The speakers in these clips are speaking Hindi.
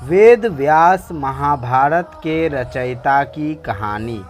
वेद व्यास महाभारत के रचयिता की कहानी।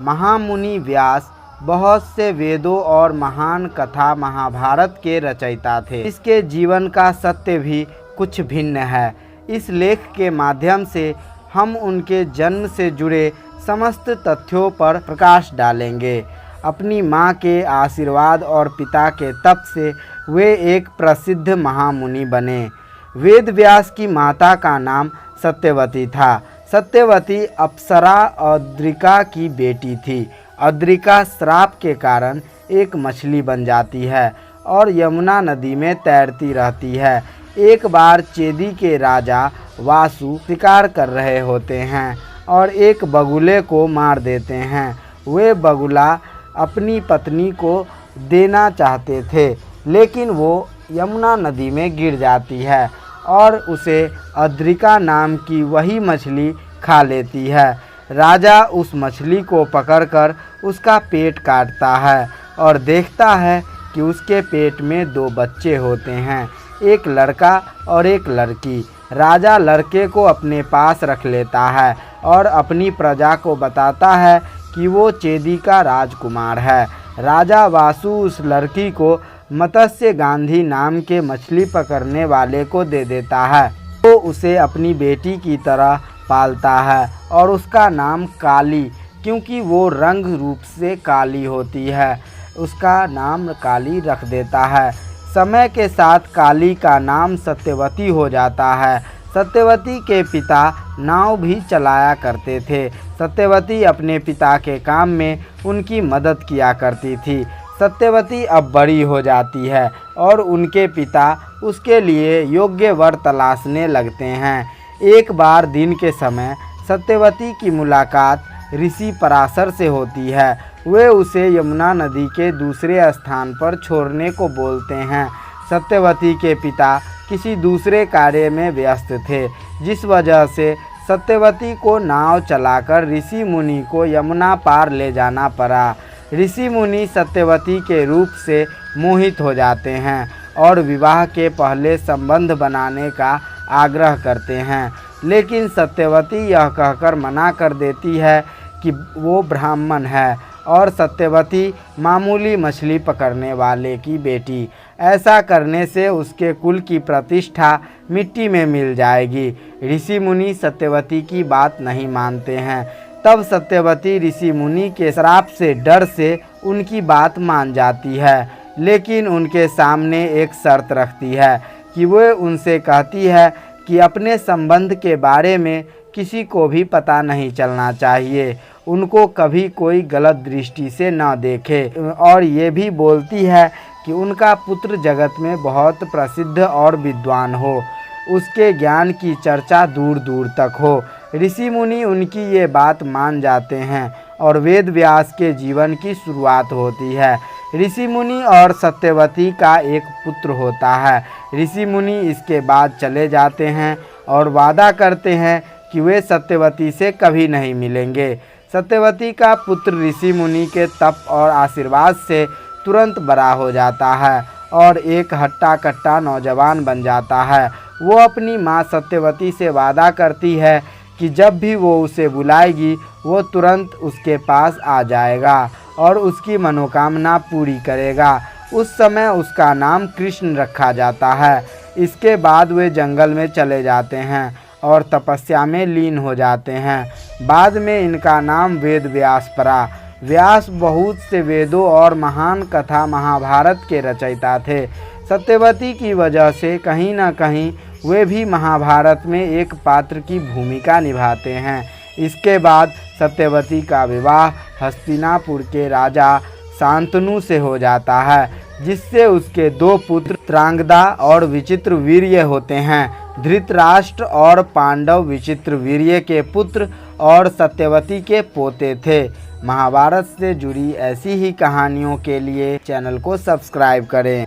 महामुनि व्यास बहुत से वेदों और महान कथा महाभारत के रचयिता थे। इसके जीवन का सत्य भी कुछ भिन्न है। इस लेख के माध्यम से हम उनके जन्म से जुड़े समस्त तथ्यों पर प्रकाश डालेंगे। अपनी माँ के आशीर्वाद और पिता के तप से वे एक प्रसिद्ध महामुनि बने। वेद व्यास की माता का नाम सत्यवती था। सत्यवती अप्सरा अद्रिका की बेटी थी। अद्रिका श्राप के कारण एक मछली बन जाती है और यमुना नदी में तैरती रहती है। एक बार चेदी के राजा वासु शिकार कर रहे होते हैं और एक बगुले को मार देते हैं। वे बगुला अपनी पत्नी को देना चाहते थे, लेकिन वो यमुना नदी में गिर जाती है और उसे अद्रिका नाम की वही मछली खा लेती है। राजा उस मछली को पकड़कर उसका पेट काटता है और देखता है कि उसके पेट में दो बच्चे होते हैं, एक लड़का और एक लड़की। राजा लड़के को अपने पास रख लेता है और अपनी प्रजा को बताता है कि वो चेदी का राजकुमार है। राजा वासु उस लड़की को मत्स्य गांधी नाम के मछली पकड़ने वाले को दे देता है। वो उसे अपनी बेटी की तरह पालता है और उसका नाम काली, क्योंकि वो रंग रूप से काली होती है, उसका नाम काली रख देता है। समय के साथ काली का नाम सत्यवती हो जाता है। सत्यवती के पिता नाव भी चलाया करते थे। सत्यवती अपने पिता के काम में उनकी मदद किया करती थी। सत्यवती अब बड़ी हो जाती है और उनके पिता उसके लिए योग्य वर तलाशने लगते हैं। एक बार दिन के समय सत्यवती की मुलाकात ऋषि पराशर से होती है। वे उसे यमुना नदी के दूसरे स्थान पर छोड़ने को बोलते हैं। सत्यवती के पिता किसी दूसरे कार्य में व्यस्त थे, जिस वजह से सत्यवती को नाव चलाकर ऋषि मुनि को यमुना पार ले जाना पड़ा। ऋषि मुनि सत्यवती के रूप से मोहित हो जाते हैं और विवाह के पहले संबंध बनाने का आग्रह करते हैं, लेकिन सत्यवती यह कहकर मना कर देती है कि वो ब्राह्मण है और सत्यवती मामूली मछली पकड़ने वाले की बेटी। ऐसा करने से उसके कुल की प्रतिष्ठा मिट्टी में मिल जाएगी। ऋषि मुनि सत्यवती की बात नहीं मानते हैं। तब सत्यवती ऋषि मुनि के श्राप से डर से उनकी बात मान जाती है, लेकिन उनके सामने एक शर्त रखती है कि वो उनसे कहती है कि अपने संबंध के बारे में किसी को भी पता नहीं चलना चाहिए, उनको कभी कोई गलत दृष्टि से न देखे, और ये भी बोलती है कि उनका पुत्र जगत में बहुत प्रसिद्ध और विद्वान हो, उसके ज्ञान की चर्चा दूर दूर तक हो। ऋषि मुनि उनकी ये बात मान जाते हैं और वेद व्यास के जीवन की शुरुआत होती है। ऋषि मुनि और सत्यवती का एक पुत्र होता है। ऋषि मुनि इसके बाद चले जाते हैं और वादा करते हैं कि वे सत्यवती से कभी नहीं मिलेंगे। सत्यवती का पुत्र ऋषि मुनि के तप और आशीर्वाद से तुरंत बड़ा हो जाता है और एक हट्टा कट्टा नौजवान बन जाता है। वो अपनी माँ सत्यवती से वादा करती है कि जब भी वो उसे बुलाएगी वो तुरंत उसके पास आ जाएगा और उसकी मनोकामना पूरी करेगा। उस समय उसका नाम कृष्ण रखा जाता है। इसके बाद वे जंगल में चले जाते हैं और तपस्या में लीन हो जाते हैं। बाद में इनका नाम वेद व्यास पड़ा। व्यास बहुत से वेदों और महान कथा महाभारत के रचयिता थे। सत्यवती की वजह से कहीं न कहीं वे भी महाभारत में एक पात्र की भूमिका निभाते हैं। इसके बाद सत्यवती का विवाह हस्तिनापुर के राजा शांतनु से हो जाता है, जिससे उसके दो पुत्र त्रांगदा और विचित्रवीर्य होते हैं। धृतराष्ट्र और पांडव विचित्रवीर्य के पुत्र और सत्यवती के पोते थे। महाभारत से जुड़ी ऐसी ही कहानियों के लिए चैनल को सब्सक्राइब करें।